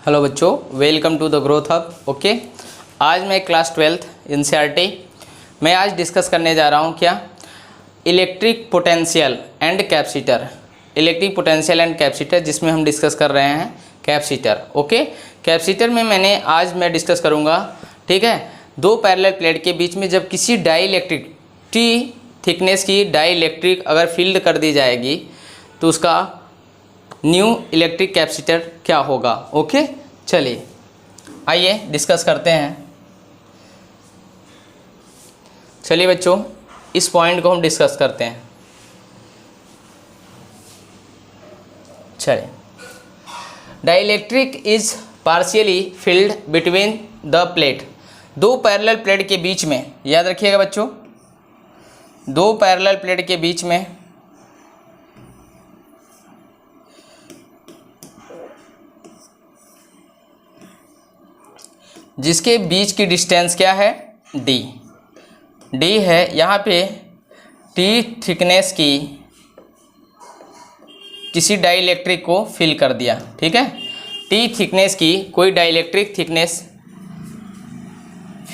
Hello बच्चों, welcome to the growth hub. Okay, आज मैं क्लास 12th एनसीईआरटी मैं आज डिस्कस करने जा रहा हूँ क्या, electric potential and capacitor. Electric potential and capacitor जिसमें हम डिस्कस कर रहे हैं कैपेसिटर। ओके, कैपेसिटर में मैं डिस्कस करूँगा, ठीक है, दो पैरेलल प्लेट के बीच में जब किसी डाइइलेक्ट्रिक टी थिकनेस की डाइइलेक्ट्रिक अगर फील्ड कर दी जाएगी तो उसका न्यू इलेक्ट्रिक कैपेसिटर क्या होगा। ओके, चलिए आइए डिस्कस करते हैं। चलिए बच्चों, इस पॉइंट को हम डिस्कस करते हैं। चलिए, dielectric is partially field between the plate. दो पैरेलल प्लेट के बीच में, याद रखिएगा बच्चों, दो पैरेलल प्लेट के बीच में जिसके बीच की डिस्टेंस क्या है, डी। डी है, यहाँ पे टी थिकनेस की किसी डाइइलेक्ट्रिक को फिल कर दिया, ठीक है, टी थिकनेस की कोई डाइइलेक्ट्रिक थिकनेस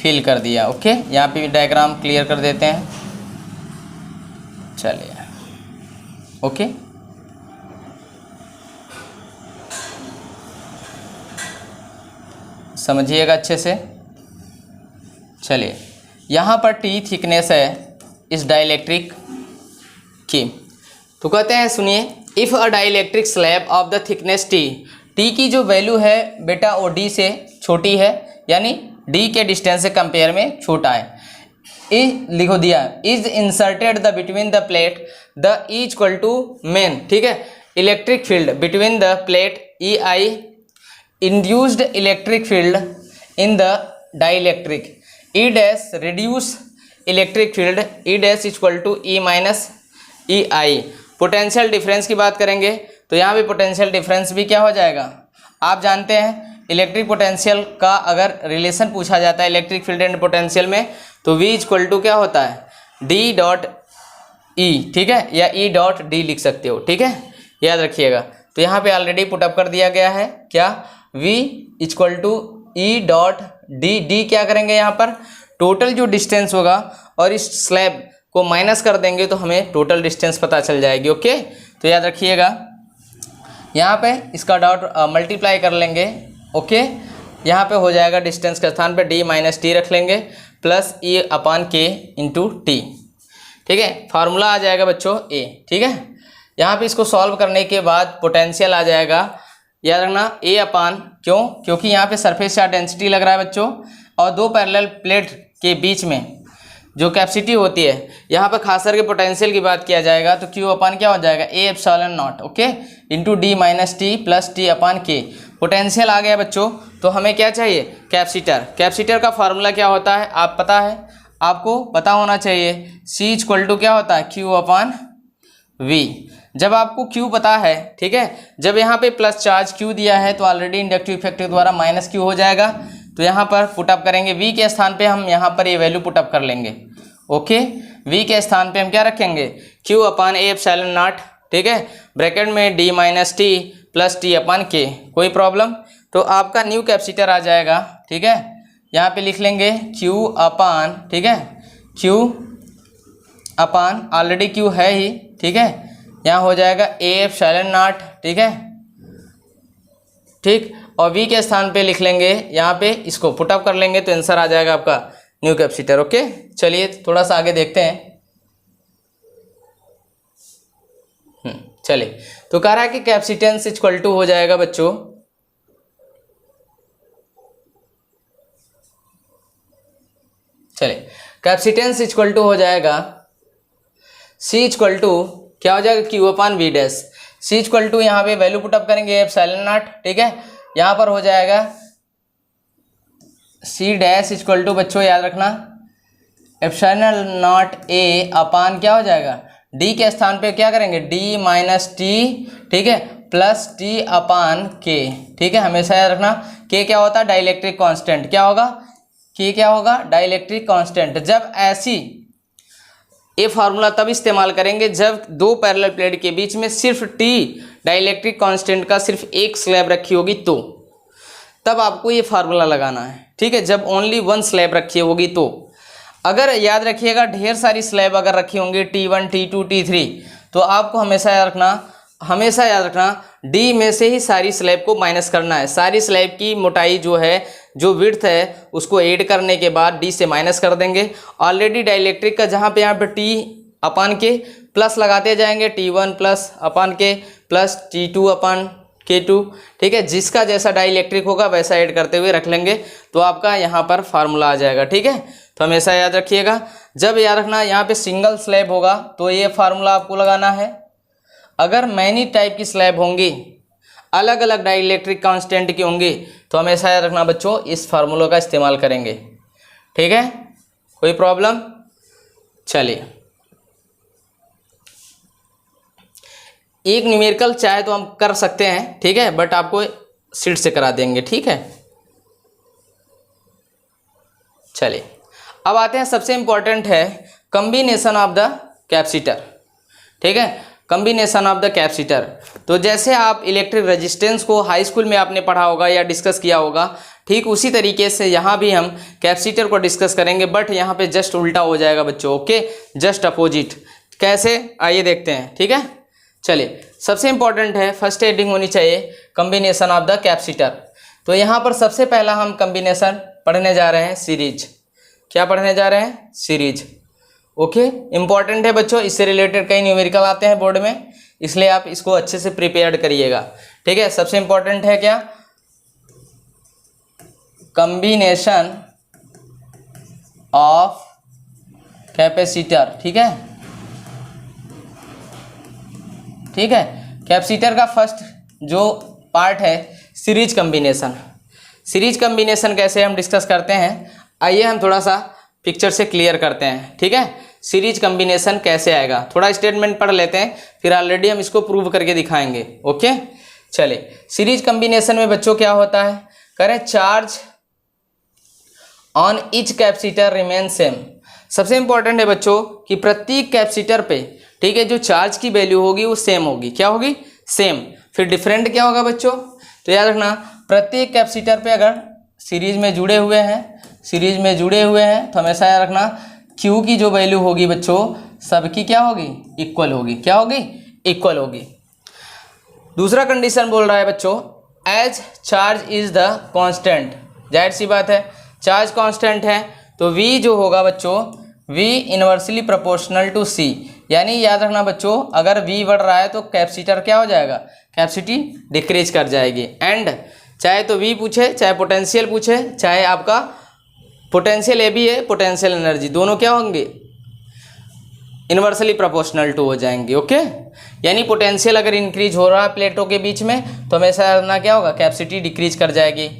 फिल कर दिया। ओके, यहाँ पे डायग्राम क्लियर कर देते हैं। चलिए, ओके, समझिएगा अच्छे से। चलिए, यहाँ पर टी थिकनेस है इस डाइइलेक्ट्रिक की, तो कहते हैं, सुनिए, if a dielectric slab of the thickness T, T की जो वैल्यू है बेटा वो डी से छोटी है, यानी डी के डिस्टेंस से कंपेयर में छोटा है। लिखो दिया, is inserted the between the plate the E equal to main, ठीक है, electric field between the plate E I induced electric field in the dielectric E dash reduce electric field E dash equal to E minus E I। Potential difference की बात करेंगे तो यहाँ पे potential difference भी क्या हो जाएगा, आप जानते हैं इलेक्ट्रिक पोटेंशियल का अगर रिलेशन पूछा जाता है इलेक्ट्रिक फील्ड एंड पोटेंशियल में तो V इक्वल टू क्या होता है, D डॉट E, ठीक है, या E डॉट D लिख सकते हो, ठीक है, याद रखिएगा। तो यहाँ पे ऑलरेडी पुटअप कर दिया गया है क्या, V equal to E dot D. D क्या करेंगे, यहाँ पर टोटल जो डिस्टेंस होगा और इस स्लैब को माइनस कर देंगे तो हमें टोटल डिस्टेंस पता चल जाएगी। ओके, तो याद रखिएगा, यहाँ पे इसका डॉट मल्टीप्लाई कर लेंगे। ओके, यहाँ पे हो जाएगा डिस्टेंस के स्थान पे डी माइनस टी रख लेंगे प्लस ई अपान के इंटू टी, ठीक है, फार्मूला आ जाएगा बच्चों ए, ठीक है। यहाँ पे इसको सॉल्व करने के बाद पोटेंशियल आ जाएगा, याद रखना, ए अपान, क्यों, क्योंकि यहाँ पे सरफेस चार्ज डेंसिटी लग रहा है बच्चों, और दो पैरेलल प्लेट के बीच में जो कैपेसिटी होती है, यहाँ पे खास करके पोटेंशियल की बात किया जाएगा तो क्यू अपान क्या हो जाएगा, A epsilon naught, okay, into D minus T plus T upon K. Potential आ गया बच्चों, तो हमें क्या चाहिए, कैपेसिटर। कैपेसिटर का फार्मूला क्या होता है, आप पता है, आपको पता होना चाहिए, सी इक्वल टू क्या होता है, क्यू अपान वी। जब आपको Q पता है, ठीक है, जब यहाँ पे प्लस चार्ज Q दिया है तो ऑलरेडी इंडक्टिव इफेक्ट के द्वारा माइनस Q हो जाएगा, तो यहाँ पर पुटअप करेंगे V के स्थान पे हम यहाँ पर ये वैल्यू पुटअप कर लेंगे। ओके, V के स्थान पे हम क्या रखेंगे, Q upon A epsilon naught, ठीक है, ब्रैकेट में D minus T plus T upon K. कोई प्रॉब्लम, तो आपका न्यू कैपेसिटर आ जाएगा, ठीक है, यहाँ पे लिख लेंगे Q अपान, ठीक है, Q अपान ऑलरेडी Q है ही, ठीक है, यहाँ हो जाएगा ए एप्सिलॉन नॉट, ठीक है, ठीक, और V के स्थान पे लिख लेंगे, यहाँ पे इसको पुटअप कर लेंगे तो आंसर आ जाएगा आपका न्यू कैपेसिटर। ओके, चलिए थोड़ा सा आगे देखते हैं। चलिए, तो कह रहा है कि कैपेसिटेंस इक्वल टू हो जाएगा बच्चों, चलिए, कैपेसिटेंस इक्वल टू हो जाएगा C इक्वल टू क्या हो जाएगा, Q upon V dash. C equal to यहाँ पे वैल्यू पुटअप करेंगे एप्सिलॉन नॉट, ठीक है, यहाँ पर हो जाएगा C डैश इक्वल टू, बच्चों याद रखना, एप्सिलॉन नॉट A अपान क्या हो जाएगा, D के स्थान पे क्या करेंगे, D माइनस टी, ठीक है, प्लस टी अपान के, ठीक है, हमेशा याद रखना, K क्या होता है, डाइइलेक्ट्रिक कांस्टेंट, क्या होगा, K क्या होगा, डाइइलेक्ट्रिक कांस्टेंट। जब ऐसी ये फार्मूला तब इस्तेमाल करेंगे जब दो पैरेलल प्लेट के बीच में सिर्फ टी डाइइलेक्ट्रिक कांस्टेंट का सिर्फ एक स्लैब रखी होगी, तो तब आपको ये फार्मूला लगाना है, ठीक है। जब ओनली वन स्लैब रखी होगी तो, अगर याद रखिएगा ढेर सारी स्लैब अगर रखी होंगी T1 T2 T3, तो आपको हमेशा याद रखना डी में से ही सारी स्लैब को माइनस करना है। सारी स्लैब की मोटाई जो है, जो विड्थ है, उसको ऐड करने के बाद डी से माइनस कर देंगे। ऑलरेडी डाइलेक्ट्रिक का जहाँ पे यहाँ पे टी अपान के प्लस लगाते जाएंगे, T1 प्लस अपान के प्लस T2 अपान K2, ठीक है। जिसका जैसा डाइलेक्ट्रिक होगा वैसा ऐड करते हुए रख लेंगे तो आपका यहाँ पर फार्मूला आ जाएगा, ठीक है। तो हमेशा याद रखिएगा। जब याद रखना यहाँ पे सिंगल स्लैब होगा तो ये फार्मूला आपको लगाना है। अगर मैनी टाइप की स्लैब होंगी, अलग अलग डाइलेक्ट्रिक कांस्टेंट की होंगी, तो हमेशा याद रखना बच्चों इस फार्मूला का इस्तेमाल करेंगे, ठीक है। कोई प्रॉब्लम? चलिए, एक न्यूमेरिकल चाहे तो हम कर सकते हैं, ठीक है, बट आपको सीट से करा देंगे, ठीक है। चलिए, अब आते हैं सबसे इंपॉर्टेंट है कम्बिनेशन ऑफ द कैपेसिटर, ठीक है। कम्बिनेशन ऑफ द कैपेसिटर, तो जैसे आप इलेक्ट्रिक रेजिस्टेंस को हाई स्कूल में आपने पढ़ा होगा या डिस्कस किया होगा, ठीक उसी तरीके से यहाँ भी हम कैपेसिटर को डिस्कस करेंगे, बट यहाँ पे जस्ट उल्टा हो जाएगा बच्चों, ओके, जस्ट अपोजिट। कैसे, आइए देखते हैं, ठीक है। चलिए, सबसे इंपॉर्टेंट है फर्स्ट हेडिंग होनी चाहिए कम्बिनेशन ऑफ द कैपेसिटर। तो यहाँ पर सबसे पहला हम कम्बिनेशन पढ़ने जा रहे हैं सीरीज। क्या पढ़ने जा रहे हैं? Series, okay. इंपॉर्टेंट है बच्चों, इससे रिलेटेड कई न्यूमेरिकल आते हैं बोर्ड में, इसलिए आप इसको अच्छे से प्रिपेयर्ड करिएगा, ठीक है। सबसे इंपॉर्टेंट है क्या? कम्बिनेशन ऑफ कैपेसिटर, ठीक है, ठीक है। कैपेसिटर का फर्स्ट जो पार्ट है सीरीज कम्बिनेशन। सीरीज कम्बिनेशन कैसे हम डिस्कस करते हैं, आइए हम थोड़ा सा पिक्चर से क्लियर करते हैं, ठीक है। सीरीज कम्बिनेशन कैसे आएगा, थोड़ा स्टेटमेंट पढ़ लेते हैं, फिर ऑलरेडी हम इसको प्रूव करके दिखाएंगे, ओके। चलिए, सीरीज कम्बिनेशन में बच्चों क्या होता है, करें charge on each capacitor remain same. सबसे इंपॉर्टेंट है बच्चों कि प्रत्येक कैपेसिटर पे, ठीक है, जो चार्ज की वैल्यू होगी वो सेम होगी। क्या होगी? सेम। फिर डिफरेंट क्या होगा बच्चों? तो याद रखना प्रत्येक कैपेसिटर पे अगर सीरीज में जुड़े हुए हैं तो हमेशा याद रखना Q की जो वैल्यू होगी बच्चों सबकी क्या होगी? इक्वल होगी। क्या होगी? इक्वल होगी। दूसरा कंडीशन बोल रहा है बच्चों as charge is the constant. जाहिर सी बात है, चार्ज कांस्टेंट है तो V जो होगा बच्चों, V inversely proportional to C। यानी याद रखना बच्चों अगर V बढ़ रहा है तो कैपेसिटर क्या हो जाएगा? कैपेसिटी डिक्रीज कर जाएगी। एंड चाहे तो V पूछे, चाहे पोटेंशियल पूछे, चाहे आपका पोटेंशियल ए भी है, पोटेंशियल एनर्जी, दोनों क्या होंगे? इनवर्सली प्रोपोर्शनल टू हो जाएंगे, ओके। यानी पोटेंशियल अगर इंक्रीज हो रहा है प्लेटों के बीच में तो हमेशा याद रखना क्या होगा? कैपेसिटी डिक्रीज कर जाएगी।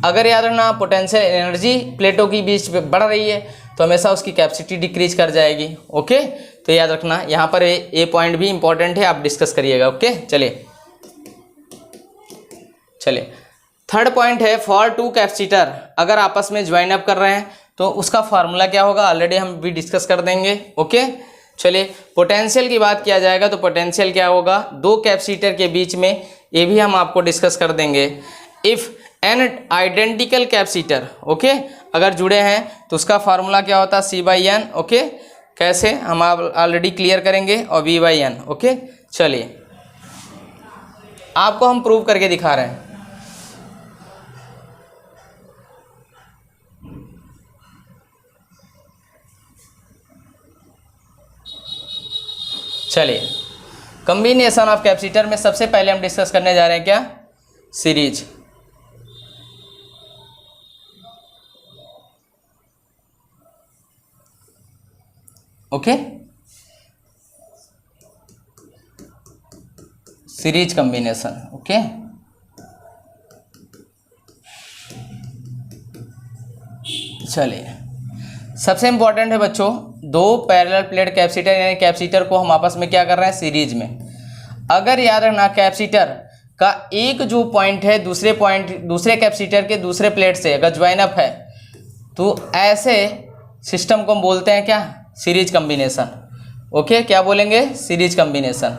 अगर याद रखना पोटेंशियल एनर्जी प्लेटों के बीच में बढ़ रही है तो हमेशा उसकी कैपेसिटी डिक्रीज कर जाएगी, ओके। तो याद रखना यहाँ पर ए पॉइंट भी इंपॉर्टेंट है, आप डिस्कस करिएगा, ओके। चलिए, थर्ड पॉइंट है फॉर टू कैपेसिटर अगर आपस में ज्वाइन अप कर रहे हैं तो उसका फार्मूला क्या होगा? ऑलरेडी हम भी डिस्कस कर देंगे, ओके। चलिए, पोटेंशियल की बात किया जाएगा तो पोटेंशियल क्या होगा? दो कैपेसिटर के बीच में, ये भी हम आपको डिस्कस कर देंगे। If n identical capacitor, okay, अगर जुड़े हैं तो उसका फार्मूला क्या होता है? C/N, okay. कैसे हम आप ऑलरेडी क्लियर करेंगे, और V/N, ओके। चलिए, आपको हम प्रूव करके दिखा रहे हैं। चलिए, कम्बिनेशन ऑफ कैपेसिटर में सबसे पहले हम डिस्कस करने जा रहे हैं क्या? Series, okay. Series combination, okay. चलिए, सबसे इंपॉर्टेंट है बच्चों दो पैरेलल प्लेट कैपेसिटर, यानी कैपेसिटर को हम आपस में क्या कर रहे हैं? सीरीज में। अगर याद रखना कैपेसिटर का एक जो पॉइंट है दूसरे कैपेसिटर के दूसरे प्लेट से अगर ज्वाइन अप है तो ऐसे सिस्टम को हम बोलते हैं क्या? Series combination, okay. क्या बोलेंगे? सीरीज कम्बिनेशन,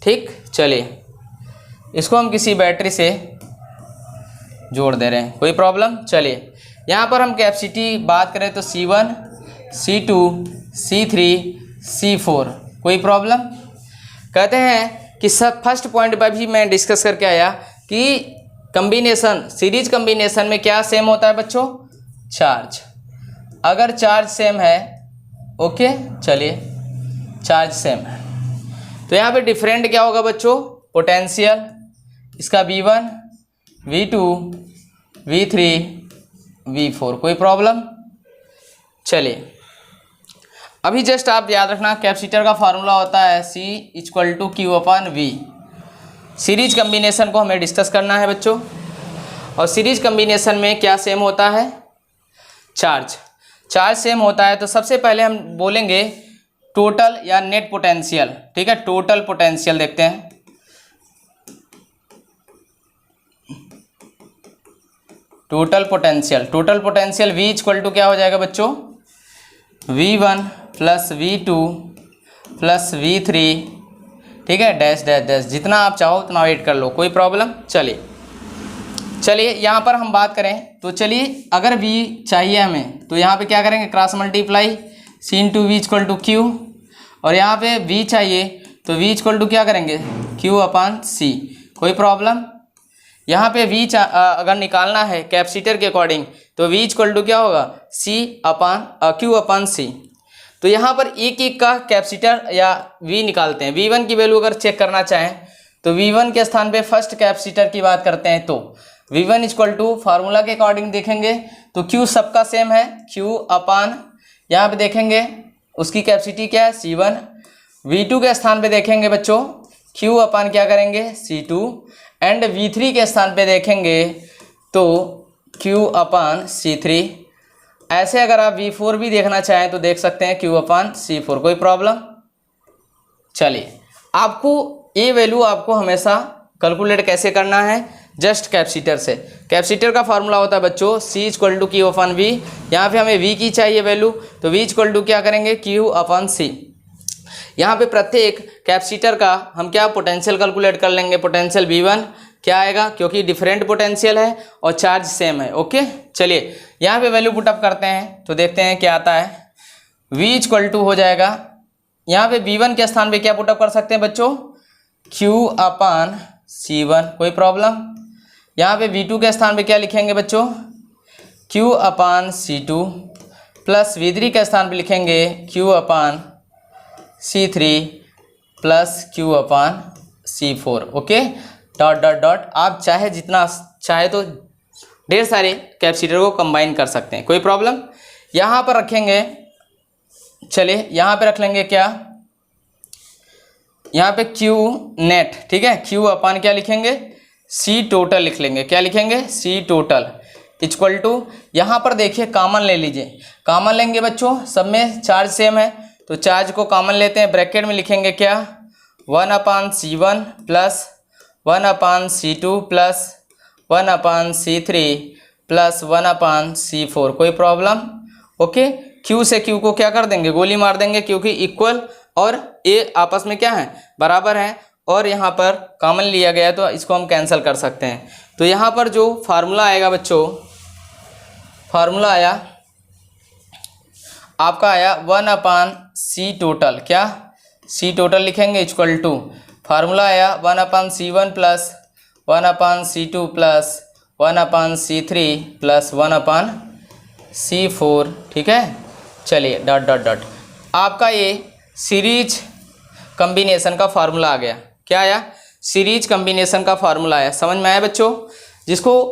ठीक। चलिए, इसको हम किसी बैटरी से जोड़ दे रहे हैं, कोई प्रॉब्लम। चलिए यहाँ पर हम कैपेसिटी बात करें तो C1 C2 C3 C4, कोई प्रॉब्लम। कहते हैं कि सब फर्स्ट पॉइंट पर भी मैं डिस्कस करके आया कि कम्बिनेशन, सीरीज कम्बिनेशन में क्या सेम होता है बच्चों, चार्ज। अगर चार्ज सेम है, ओके, चलिए चार्ज सेम है तो यहाँ पे डिफरेंट क्या होगा बच्चों, पोटेंशियल, इसका V1 V2 V3 V4, कोई प्रॉब्लम। चलिए अभी जस्ट आप याद रखना कैपेसिटर का फार्मूला होता है C=Q/V। सीरीज कम्बिनेशन को हमें डिस्कस करना है बच्चों, और सीरीज कम्बिनेशन में क्या सेम होता है, चार्ज। चार्ज सेम होता है तो सबसे पहले हम बोलेंगे टोटल या नेट पोटेंशियल, ठीक है। टोटल पोटेंशियल देखते हैं, टोटल पोटेंशियल V क्या हो जाएगा बच्चों, V1 plus V2 plus V3, ठीक है, डैश डैश डैश, जितना आप चाहो उतना वेट कर लो, कोई प्रॉब्लम। चलिए यहाँ पर हम बात करें तो चलिए अगर V चाहिए हमें तो यहाँ पे क्या करेंगे, क्रॉस मल्टीप्लाई C/V Q, और यहाँ पे V चाहिए तो V क्या करेंगे, Q/C, कोई प्रॉब्लम। यहाँ पे V अगर निकालना है कैपेसिटर के अकॉर्डिंग तो V क्या होगा, Q/C। तो यहाँ पर एक का कैपेसिटर या V निकालते हैं। V1 की वैल्यू अगर चेक करना चाहें तो V1 के स्थान पे फर्स्ट कैपेसिटर की बात करते हैं तो V1 फार्मूला के अकॉर्डिंग देखेंगे तो Q सबका सेम है, Q/, यहाँ पे देखेंगे उसकी कैपेसिटी क्या है, C1। V2 के स्थान पे देखेंगे बच्चों Q/ क्या करेंगे, C2, एंड V3 के स्थान पे देखेंगे तो Q/C3। ऐसे अगर आप V4 भी देखना चाहें तो देख सकते हैं Q/C4, कोई प्रॉब्लम। चलिए आपको ये वैल्यू आपको हमेशा कैलकुलेट कैसे करना है, जस्ट कैपेसिटर से। कैपेसिटर का फार्मूला होता है बच्चों C=Q/V। यहाँ पे हमें V की चाहिए वैल्यू तो V क्या करेंगे, Q/C। यहाँ पे प्रत्येक कैपेसिटर का हम क्या पोटेंशियल कैलकुलेट कर लेंगे, पोटेंशियल V1 क्या आएगा, क्योंकि डिफरेंट पोटेंशियल है और चार्ज सेम है, ओके। चलिए यहाँ पे वैल्यू पुटअप करते हैं तो देखते हैं क्या आता है। V हो जाएगा, यहाँ पे V1 के स्थान पे क्या पुटअप कर सकते हैं बच्चों, Q/C1, कोई प्रॉब्लम। यहाँ पे V2 के स्थान पे क्या लिखेंगे बच्चों, Q/C2, प्लस V3 के स्थान पे लिखेंगे Q/C3 plus Q/C4, okay, dot dot dot. आप चाहे जितना चाहे तो ढेर सारे कैपेसिटर को कंबाइन कर सकते हैं, कोई प्रॉब्लम। यहाँ पर रखेंगे, चलिए यहाँ पे रख लेंगे क्या, यहाँ पे Q नेट, ठीक है, Q/ क्या लिखेंगे, C टोटल लिख लेंगे, क्या लिखेंगे, C टोटल इक्वल टू, यहाँ पर देखिए कॉमन ले लीजिए, कॉमन लेंगे बच्चों, सब में चार्ज सेम है तो चार्ज को कॉमन लेते हैं, ब्रैकेट में लिखेंगे क्या, 1/C1 plus 1/C2 plus 1/C3 plus 1/C4, कोई प्रॉब्लम, ओके। Q से Q को क्या कर देंगे, गोली मार देंगे, क्योंकि इक्वल और ये आपस में क्या है, बराबर है, और यहाँ पर कॉमन लिया गया है तो इसको हम कैंसिल कर सकते हैं। तो यहाँ पर जो फार्मूला आएगा बच्चों, फार्मूला आया आपका आया 1/C टोटल, क्या C टोटल लिखेंगे इक्वल टू, फार्मूला आया 1/C1 plus 1/C2 plus 1/C3 plus 1/C4, ठीक है। चलिए डॉट डॉट डॉट, आपका ये सीरीज कम्बिनेशन का फार्मूला आ गया, क्या आया, सीरीज कम्बिनेशन का फार्मूला आया। समझ में आया बच्चों, जिसको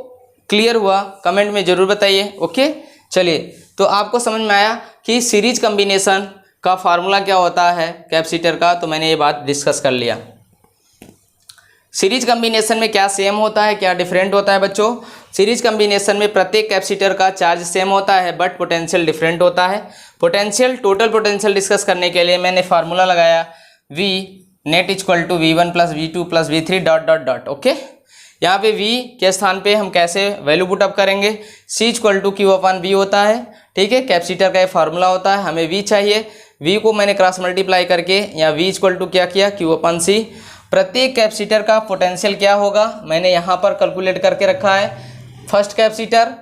क्लियर हुआ कमेंट में ज़रूर बताइए, ओके। चलिए तो आपको समझ में आया कि सीरीज कम्बिनेशन का फार्मूला क्या होता है कैपेसिटर का, तो मैंने ये बात डिस्कस कर लिया। सीरीज कम्बिनेशन में क्या सेम होता है, क्या डिफरेंट होता है बच्चों। सीरीज कम्बिनेशन में प्रत्येक कैपेसिटर का चार्ज सेम होता है बट पोटेंशियल डिफरेंट होता है। पोटेंशियल, टोटल पोटेंशियल डिस्कस करने के लिए मैंने फार्मूला लगाया V net equal to V1 plus V2 plus V3 dot dot dot, okay. यहाँ पे V के स्थान पे हम कैसे वैल्यू पुटअप करेंगे, C इक्वल टू Q/V होता है, ठीक है, कैपेसिटर का ये फार्मूला होता है। हमें V चाहिए, V को मैंने क्रॉस मल्टीप्लाई करके यहाँ V इक्वल टू क्या किया, Q/C। प्रत्येक कैपेसिटर का पोटेंशियल क्या होगा मैंने यहाँ पर कैलकुलेट करके रखा है, फर्स्ट कैपेसिटर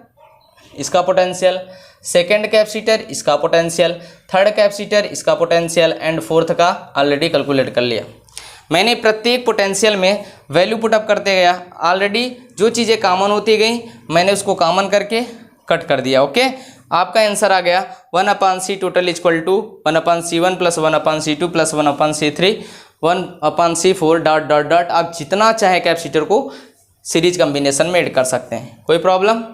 इसका पोटेंशियल, सेकेंड कैपेसिटर इसका पोटेंशियल, थर्ड कैपेसिटर इसका पोटेंशियल एंड फोर्थ का ऑलरेडी कैलकुलेट कर लिया। मैंने प्रत्येक पोटेंशियल में वैल्यू पुटअप करते गया, ऑलरेडी जो चीज़ें कॉमन होती गई मैंने उसको कॉमन करके कट कर दिया। ओके, आपका आंसर आ गया 1/c total equal to 1/c1 plus 1/c2 plus 1/c3 1/c4 dot dot dot. आप जितना चाहे कैपेसिटर को सीरीज कम्बिनेशन में ऐड कर सकते हैं, कोई प्रॉब्लम।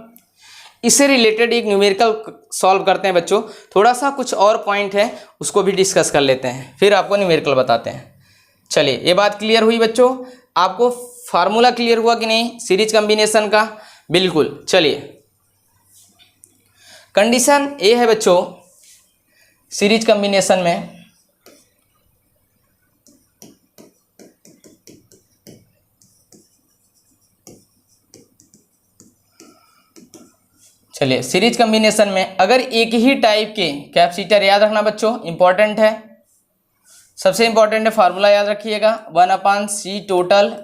इससे रिलेटेड एक न्यूमेरिकल सॉल्व करते हैं बच्चों, थोड़ा सा कुछ और पॉइंट है उसको भी डिस्कस कर लेते हैं, फिर आपको न्यूमेरिकल बताते हैं। चलिए, ये बात क्लियर हुई बच्चों, आपको फार्मूला क्लियर हुआ कि नहीं सीरीज कम्बिनेशन का? बिल्कुल। चलिए, कंडीशन ए है बच्चों सीरीज कम्बिनेशन में, चलिए सीरीज कम्बिनेशन में अगर एक ही टाइप के कैपेसिटर, याद रखना बच्चों इंपॉर्टेंट है, सबसे इंपॉर्टेंट है फार्मूला याद रखिएगा, 1/c total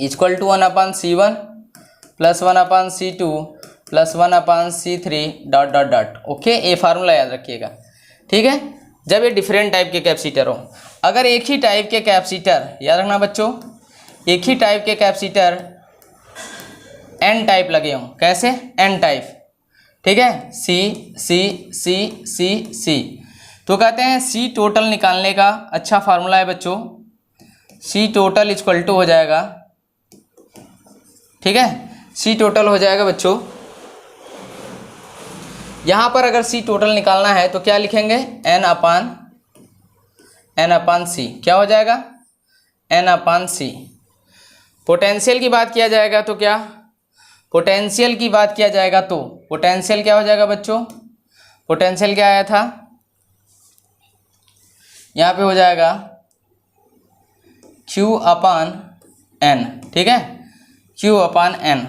equal to 1/c1 plus 1/c2 plus 1/c3 dot dot dot. Okay, ये फार्मूला याद रखिएगा, ठीक है। जब ये डिफरेंट टाइप के कैपेसिटर हो, अगर एक ही टाइप के कैपेसिटर, याद रखना बच्चों, एक ही टाइप के कैपेसिटर एन टाइप लगे हों, कैसे? एन टाइप, ठीक है, सी सी सी सी सी, तो कहते हैं सी टोटल निकालने का अच्छा फार्मूला है बच्चों, सी टोटल इक्वल टू हो जाएगा, ठीक है, सी टोटल हो जाएगा बच्चों। यहाँ पर अगर सी टोटल निकालना है तो क्या लिखेंगे? एन अपान सी, क्या हो जाएगा? एन अपान सी। पोटेंशियल की बात किया जाएगा तो क्या? पोटेंशियल की बात किया जाएगा तो पोटेंशियल क्या हो जाएगा बच्चों? पोटेंशियल क्या आया था यहाँ पे? हो जाएगा Q अपान एन, ठीक है, Q अपान एन,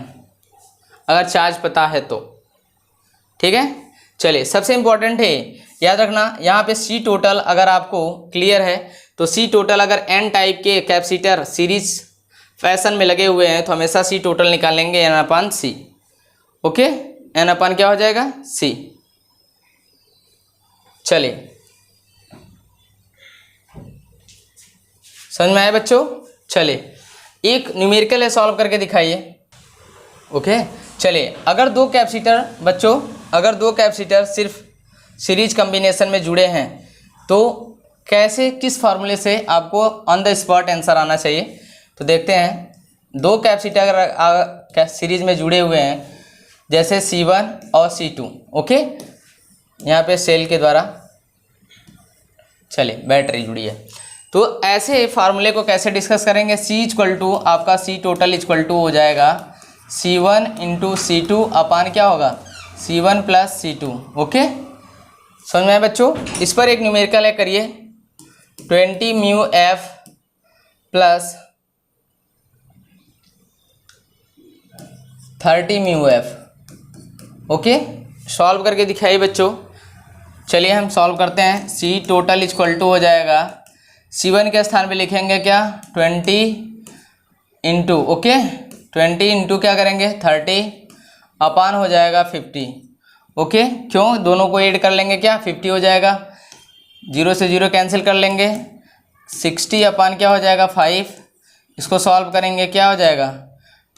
अगर चार्ज पता है तो, ठीक है। चलिए, सबसे इम्पोर्टेंट है याद रखना, यहाँ पे सी टोटल अगर आपको क्लियर है तो सी टोटल अगर एन टाइप के कैपेसिटर सीरीज फैशन में लगे हुए हैं तो हमेशा सी टोटल निकालेंगे एन अपान सी। ओके, एन अपान क्या हो जाएगा? सी। चलिए, समझ में आया बच्चों? चलिए, एक न्यूमेरिकल है, सॉल्व करके दिखाइए। ओके, चलिए, अगर दो कैपेसिटर बच्चों, अगर दो कैपेसिटर सिर्फ सीरीज कम्बिनेशन में जुड़े हैं तो कैसे, किस फार्मूले से आपको ऑन द स्पॉट आंसर आना चाहिए? तो देखते हैं, दो कैपेसिटर अगर सीरीज में जुड़े हुए हैं जैसे C1 और C2, ओके, यहाँ पे सेल के द्वारा, चलिए बैटरी जुड़ी है, तो ऐसे फार्मूले को कैसे डिस्कस करेंगे? C इक्वल टू आपका C टोटल इक्वल टू हो जाएगा C1 इंटू C2 अपान क्या होगा? C1 plus C2। ओके, समझ में आया बच्चों? इस पर एक न्यूमेरिकल है, करिए, 20 mu F plus 30 mu F. Okay, solve करके दिखाइए बच्चों। चलिए हम सॉल्व करते हैं। C टोटल इक्वल टू हो जाएगा, C1 के स्थान पे लिखेंगे क्या? 20 इंटू, ओके, 20 इंटू क्या करेंगे? 30 अपान हो जाएगा 50। ओके, क्यों? दोनों को ऐड कर लेंगे, क्या 50 हो जाएगा, 0 से 0 कैंसिल कर लेंगे, 60 अपान क्या हो जाएगा? 5। इसको सॉल्व करेंगे, क्या हो जाएगा?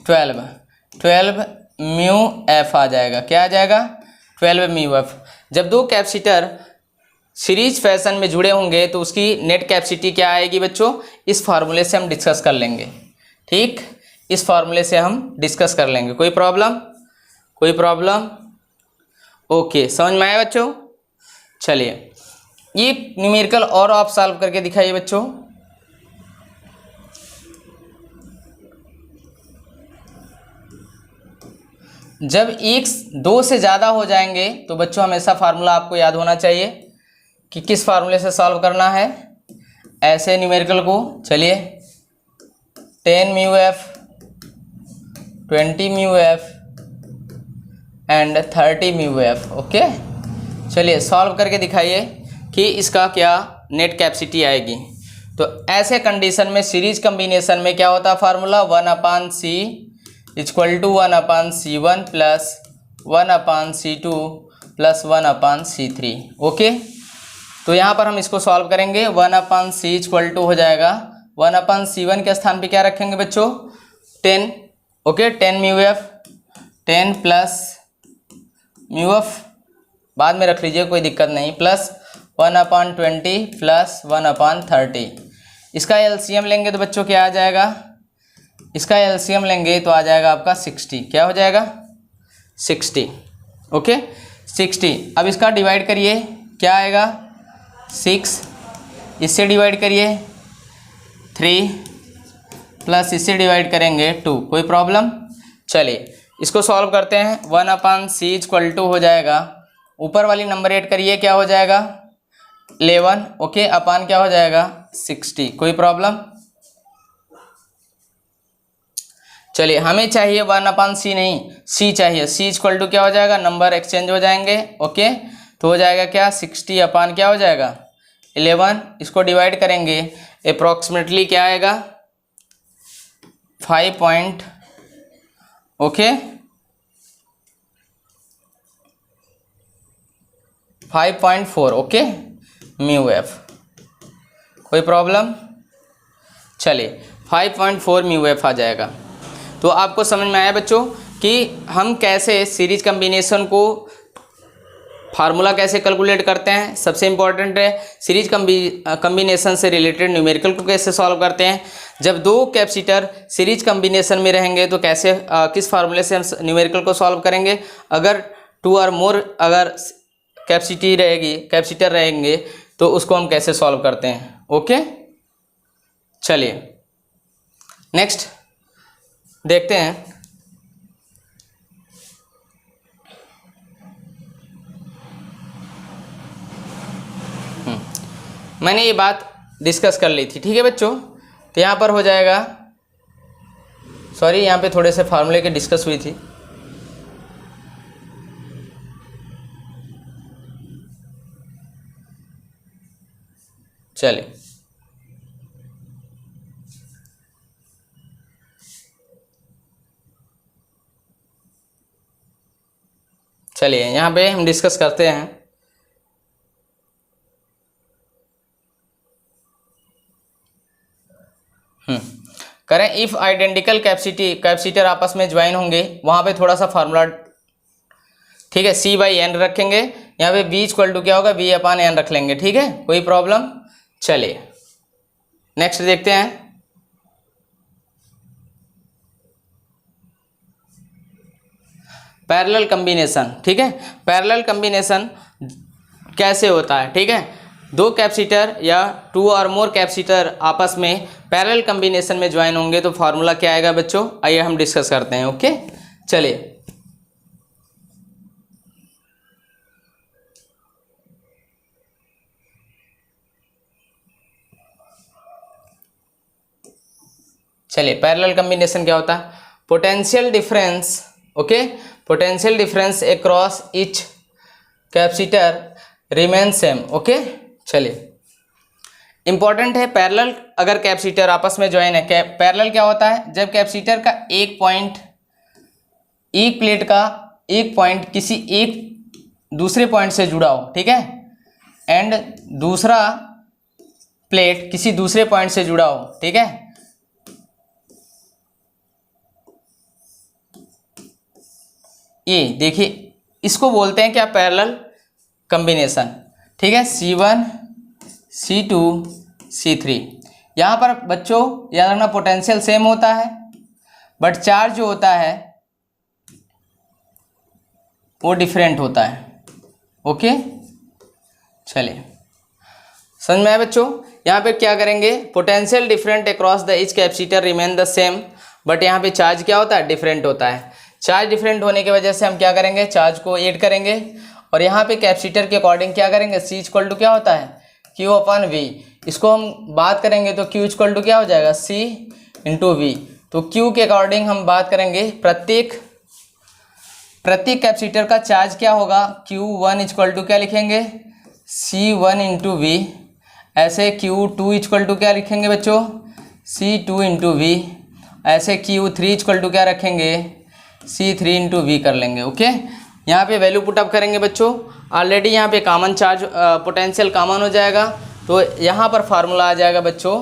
12 म्यू एफ आ जाएगा, क्या आ जाएगा? 12 म्यू एफ। जब दो कैपेसिटर सीरीज फैशन में जुड़े होंगे तो उसकी नेट कैपेसिटी क्या आएगी बच्चों? इस फार्मूले से हम डिस्कस कर लेंगे, ठीक, इस फार्मूले से हम डिस्कस कर लेंगे। कोई प्रॉब्लम? कोई प्रॉब्लम? ओके, समझ में आया बच्चों? चलिए, ये न्यूमेरिकल और आप सॉल्व करके दिखाइए बच्चों। जब एक दो से ज़्यादा हो जाएंगे तो बच्चों हमेशा फार्मूला आपको याद होना चाहिए कि किस फार्मूले से सॉल्व करना है ऐसे न्यूमेरिकल को। चलिए, 10 mu F, 20 mu F and 30 mu F. Okay, चलिए सॉल्व करके दिखाइए कि इसका क्या नेट कैपेसिटी आएगी। तो ऐसे कंडीशन में सीरीज कम्बिनेशन में क्या होता है formula? 1/c equal to 1/C1 plus 1/C2 plus 1/C3। Okay, तो यहाँ पर हम इसको सॉल्व करेंगे। 1/C इक्वल टू हो जाएगा 1/C1 के स्थान पे क्या रखेंगे बच्चों 10। Okay, 10 mu F, 10 plus mu F बाद में रख लीजिए कोई दिक्कत नहीं, प्लस 1/20 प्लस 1/30। इसका एलसीएम लेंगे तो बच्चों क्या आ जाएगा, इसका एलसीएम लेंगे तो आ जाएगा आपका 60। क्या हो जाएगा 60। ओके 60। अब इसका डिवाइड करिए, क्या आएगा 6, इससे डिवाइड करिए 3 प्लस इससे डिवाइड करेंगे 2। कोई प्रॉब्लम। चलिए इसको सॉल्व करते हैं। 1/C इक्वल टू हो जाएगा, ऊपर वाली नंबर एड करिए, क्या हो जाएगा 11। ओके, अपान क्या हो जाएगा 60। कोई प्रॉब्लम। चलिए हमें चाहिए 1/C नहीं, C चाहिए। C इक्वल टू क्या हो जाएगा, नंबर एक्सचेंज हो जाएंगे। ओके, तो हो जाएगा क्या 60 अपान क्या हो जाएगा 11। इसको डिवाइड करेंगे अप्रॉक्सीमेटली क्या आएगा 5 ओके 5.4 ओके म्यू एफ। कोई प्रॉब्लम। चलिए 5.4 म्यू एफ आ जाएगा। तो आपको समझ में आया बच्चों कि हम कैसे सीरीज कम्बिनेशन को फार्मूला कैसे कैलकुलेट करते हैं। सबसे इम्पॉर्टेंट है सीरीज कम्बिनेशन से रिलेटेड न्यूमेरिकल को कैसे सॉल्व करते हैं। जब दो कैपेसिटर सीरीज कम्बिनेशन में रहेंगे तो कैसे किस फार्मूले से हम न्यूमेरिकल को सॉल्व करेंगे। अगर 2 और मोर अगर कैपेसिटर रहेंगे तो उसको हम कैसे सॉल्व करते हैं। ओके, चलिए नेक्स्ट देखते हैं। मैंने ये बात डिस्कस कर ली थी, ठीक है बच्चों। तो यहाँ पर हो जाएगा, सॉरी यहाँ पे थोड़े से फार्मूले की डिस्कस हुई थी। चलिए यहाँ पे हम डिस्कस करते हैं। करें इफ़ आइडेंटिकल कैपेसिटर आपस में ज्वाइन होंगे, वहाँ पे थोड़ा सा फार्मूला, ठीक है, C/N रखेंगे। यहाँ पे V इक्वल टू क्या होगा V/N रख लेंगे, ठीक है, कोई प्रॉब्लम। चलिए नेक्स्ट देखते हैं। पैरेलल कम्बिनेशन, ठीक है, पैरेलल कम्बिनेशन कैसे होता है, ठीक है। दो कैपेसिटर या 2 और मोर कैपेसिटर आपस में पैरेलल कम्बिनेशन में ज्वाइन होंगे तो फार्मूला क्या आएगा बच्चों, आइए हम डिस्कस करते हैं। ओके, चलिए पैरेलल कम्बिनेशन क्या होता है, potential difference, okay, potential difference across each capacitor remain same. Okay, चलिए इंपॉर्टेंट है पैरेलल अगर कैपेसिटर आपस में ज्वाइन है। पैरेलल क्या होता है, जब कैपेसिटर का एक पॉइंट, एक प्लेट का एक पॉइंट किसी एक दूसरे पॉइंट से जुड़ा हो, ठीक है, एंड दूसरा प्लेट किसी दूसरे पॉइंट से जुड़ा हो, ठीक है। ये देखिए इसको बोलते हैं क्या, पैरेलल कम्बिनेशन, ठीक है। C1 C2 C3। यहाँ पर बच्चों याद रखना पोटेंशियल सेम होता है बट चार्ज जो होता है वो डिफरेंट होता है। ओके, चलिए समझ में आया बच्चों। यहाँ पे क्या करेंगे, potential different across the each capacitor remain the same, but यहाँ पे चार्ज क्या होता है, डिफरेंट होता है। चार्ज डिफरेंट होने की वजह से हम क्या करेंगे, चार्ज को ऐड करेंगे और यहाँ पे कैपेसिटर के अकॉर्डिंग क्या करेंगे, C इक्वल टू क्या होता है Q/V। इसको हम बात करेंगे तो Q इक्वल टू क्या हो जाएगा C इंटू V। तो Q के अकॉर्डिंग हम बात करेंगे, प्रत्येक कैपेसिटर का चार्ज क्या होगा, Q1 इक्वल टू क्या लिखेंगे C1 इंटू V। ऐसे Q2 इक्वल टू क्या लिखेंगे बच्चों, C2 इंटू V। ऐसे Q3 इक्वल टू क्या रखेंगे, C3 इंटू वी कर लेंगे। ओके, यहाँ पे वैल्यू पुटअप करेंगे बच्चों। ऑलरेडी यहाँ पे कॉमन चार्ज पोटेंशियल कॉमन हो जाएगा, तो यहाँ पर फार्मूला आ जाएगा बच्चों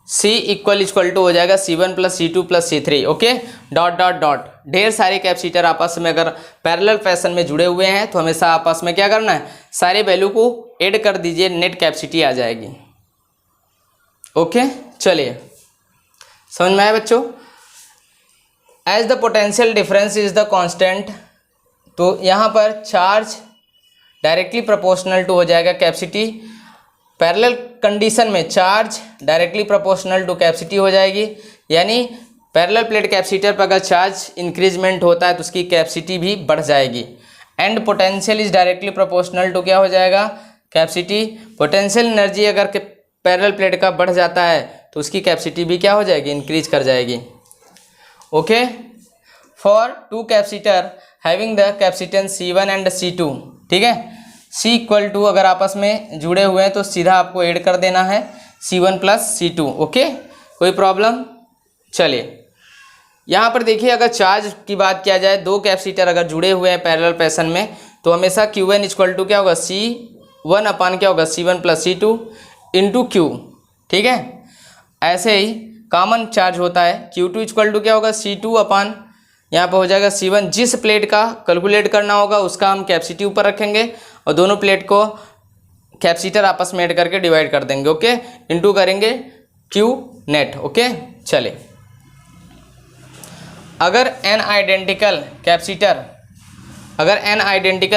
C इक्वल टू हो जाएगा C1 plus C2 plus C3। Okay, dot dot dot. ढेर सारे कैपेसिटर आपस में अगर पैरेलल फैशन में जुड़े हुए हैं तो हमेशा आपस में क्या करना है, सारे वैल्यू को ऐड कर दीजिए, नेट कैपेसिटी आ जाएगी। ओके, चलिए समझ में आया बच्चों। As the potential difference is the constant, तो यहाँ पर चार्ज डायरेक्टली प्रोपोर्शनल टू हो जाएगा कैपेसिटी। पैरेलल कंडीशन में charge directly proportional to capacity हो जाएगी, यानी पैरेलल प्लेट कैपेसिटर पर अगर चार्ज इंक्रीजमेंट होता है तो उसकी कैपेसिटी भी बढ़ जाएगी। And potential is directly proportional to क्या हो जाएगा, कैपेसिटी। पोटेंशियल एनर्जी अगर पैरेलल प्लेट का बढ़ जाता है तो उसकी कैपेसिटी भी क्या हो जाएगी, इंक्रीज कर जाएगी। Okay, for two capacitor having the capacitance C1 and C2, ठीक है, C इक्वल टू अगर आपस में जुड़े हुए हैं तो सीधा आपको ऐड कर देना है C1 प्लस C2। ओके, कोई प्रॉब्लम। चलिए यहाँ पर देखिए, अगर चार्ज की बात किया जाए, दो कैपेसिटर अगर जुड़े हुए हैं पैरेलल फैशन में तो हमेशा Q1 इक्वल टू क्या होगा, C1 अपान क्या होगा, C1 plus C2 into Q, ठीक है। ऐसे ही कॉमन चार्ज होता है, Q2 इक्वल टू क्या होगा, C2 अपान यहाँ पर हो जाएगा C1। जिस प्लेट का कैलकुलेट करना होगा उसका हम कैपेसिटी ऊपर रखेंगे और दोनों प्लेट को कैपेसिटर आपस में ऐड करके डिवाइड कर देंगे। ओके, इंटू करेंगे Q नेट। ओके, चले, अगर n आइडेंटिकल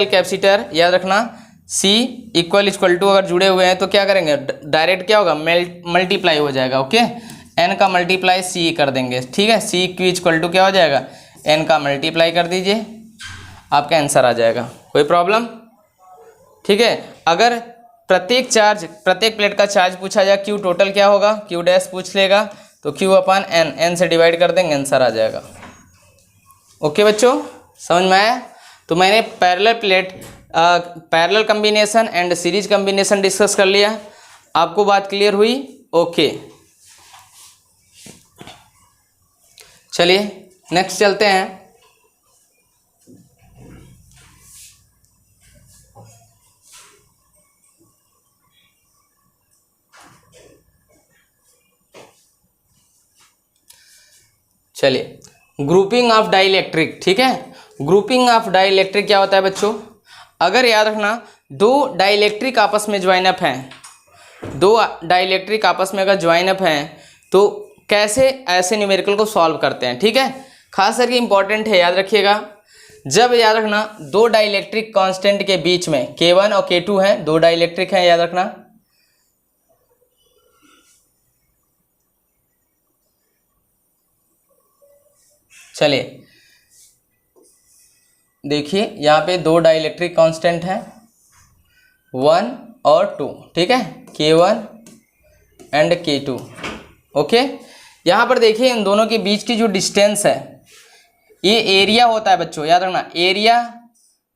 कैपेसिटर याद रखना C इक्वल टू अगर जुड़े हुए हैं तो क्या करेंगे, डायरेक्ट क्या होगा, मल्टीप्लाई हो जाएगा। ओके, n का मल्टीप्लाई C कर देंगे, ठीक है। C Q इक्वल टू क्या हो जाएगा, n का मल्टीप्लाई कर दीजिए, आपका आंसर आ जाएगा। कोई प्रॉब्लम, ठीक है। अगर प्रत्येक प्लेट का चार्ज पूछा जाए, Q टोटल क्या होगा, Q डैश पूछ लेगा तो Q अपान n से डिवाइड कर देंगे, आंसर आ जाएगा। ओके बच्चों, समझ में आया। तो मैंने parallel combination and series combination discuss कर लिया, आपको बात क्लियर हुई। ओके, चलिए नेक्स्ट चलते हैं। चलिए, ग्रुपिंग ऑफ डाइलेक्ट्रिक, ठीक है। ग्रुपिंग ऑफ डाइलेक्ट्रिक क्या होता है बच्चों, अगर याद रखना दो डाइलेक्ट्रिक आपस में ज्वाइन अप हैं, दो डाइलेक्ट्रिक आपस में अगर ज्वाइन अप हैं तो कैसे ऐसे न्यूमेरिकल को सॉल्व करते हैं, ठीक है। खास करके इंपॉर्टेंट है, याद रखिएगा। जब याद रखना दो डाइलेक्ट्रिक कांस्टेंट के बीच में K1 और K2 हैं, दो डाइलेक्ट्रिक हैं, याद रखना। चलिए देखिए, यहाँ पे दो डाइलेक्ट्रिक कांस्टेंट हैं 1 और 2, ठीक है, K1 एंड K2। ओके, यहाँ पर देखिए इन दोनों के बीच की जो डिस्टेंस है ये एरिया होता है बच्चों, याद रखना। एरिया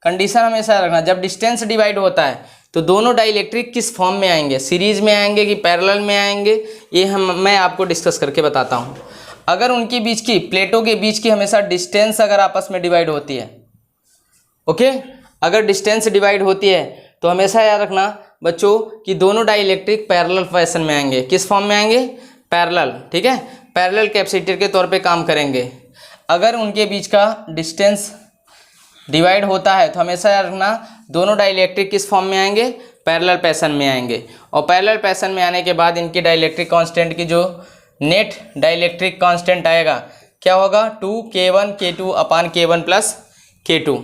कंडीशन हमेशा याद रखना, जब डिस्टेंस डिवाइड होता है तो दोनों डाइलेक्ट्रिक किस फॉर्म में आएंगे, सीरीज में आएंगे कि पैरेलल में आएंगे, ये मैं आपको डिस्कस करके बताता हूँ। अगर उनके बीच की प्लेटों के बीच की हमेशा डिस्टेंस अगर आपस में डिवाइड होती है, ओके, अगर डिस्टेंस डिवाइड होती है तो हमेशा याद रखना बच्चों कि दोनों डाइलेक्ट्रिक पैरेलल फैशन में आएंगे। किस फॉर्म में आएंगे, पैरेलल, ठीक है, पैरेलल कैपेसिटर के तौर पे काम करेंगे। अगर उनके बीच का डिस्टेंस डिवाइड होता है तो हमेशा याद रखना दोनों डाइलेक्ट्रिक किस फॉर्म में आएंगे, पैरेलल फैशन में आएंगे। और पैरेलल फैशन में आने के बाद इनके डाइलेक्ट्रिक कांस्टेंट की जो नेट डाइलेक्ट्रिक कांस्टेंट आएगा क्या होगा, 2K1 K2 अपान K1 प्लस K2।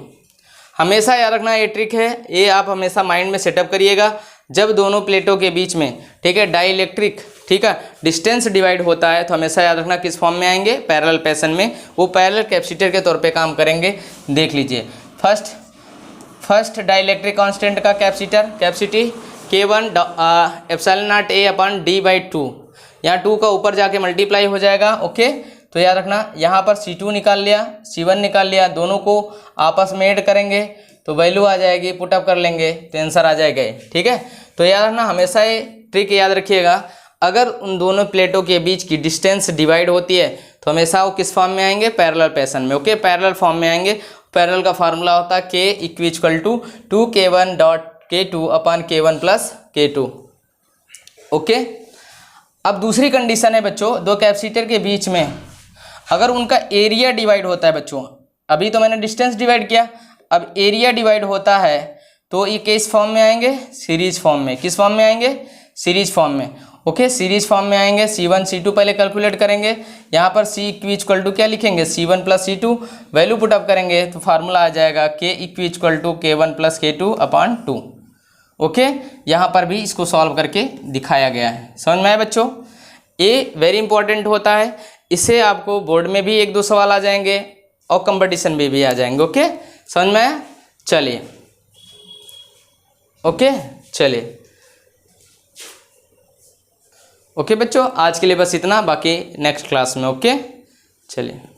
हमेशा याद रखना ये ट्रिक है, ये आप हमेशा माइंड में सेटअप करिएगा। जब दोनों प्लेटों के बीच में, ठीक है, डाइलेक्ट्रिक, ठीक है, डिस्टेंस डिवाइड होता है तो हमेशा याद रखना किस फॉर्म में आएंगे, पैरेलल फैशन में, वो पैरेलल कैपेसिटर के तौर पे काम करेंगे। देख लीजिए, फर्स्ट डाइलेक्ट्रिक कांस्टेंट का capacity K1 epsilon not A upon D/2, यहाँ 2 का ऊपर जाके मल्टीप्लाई हो जाएगा। ओके, तो याद रखना यहाँ पर C2 निकाल लिया, C1 निकाल लिया, दोनों को आपस में ऐड करेंगे तो वैल्यू आ जाएगी, पुटअप कर लेंगे तो आंसर आ जाएगा, ठीक है। तो याद रखना हमेशा ये ट्रिक याद रखिएगा। अगर उन दोनों प्लेटों के बीच की डिस्टेंस डिवाइड होती है तो हमेशा वो किस फॉर्म में आएंगे, पैरेलल पैसन में। ओके, पैरेलल फॉर्म में आएंगे। पैरेलल का फार्मूला होता है K equal to 2k1 dot k2 upon k1 plus k2। Okay, अब दूसरी कंडीशन है बच्चों, दो कैपेसिटर के बीच में अगर उनका एरिया डिवाइड होता है बच्चों, अभी तो मैंने डिस्टेंस डिवाइड किया, अब एरिया डिवाइड होता है तो ये किस फॉर्म में आएंगे, सीरीज फॉर्म में। किस फॉर्म में आएंगे, सीरीज फॉर्म में। ओके, सीरीज फॉर्म में आएंगे। C1 C2 पहले कैलकुलेट करेंगे, यहाँ पर C इक्वल टू क्या लिखेंगे, C1 plus C2, value put up करेंगे तो फार्मूला आ जाएगा K equal to K1 plus K2 upon 2। Okay, यहाँ पर भी इसको सॉल्व करके दिखाया गया है। समझ में आया बच्चों, ये वेरी इंपॉर्टेंट होता है, इससे आपको बोर्ड में भी 1-2 सवाल आ जाएंगे और कंपटीशन में भी आ जाएंगे। ओके, समझ में आया, चलिए। ओके, चलिए। ओके बच्चों, आज के लिए बस इतना, बाकी नेक्स्ट क्लास में। ओके, चलिए।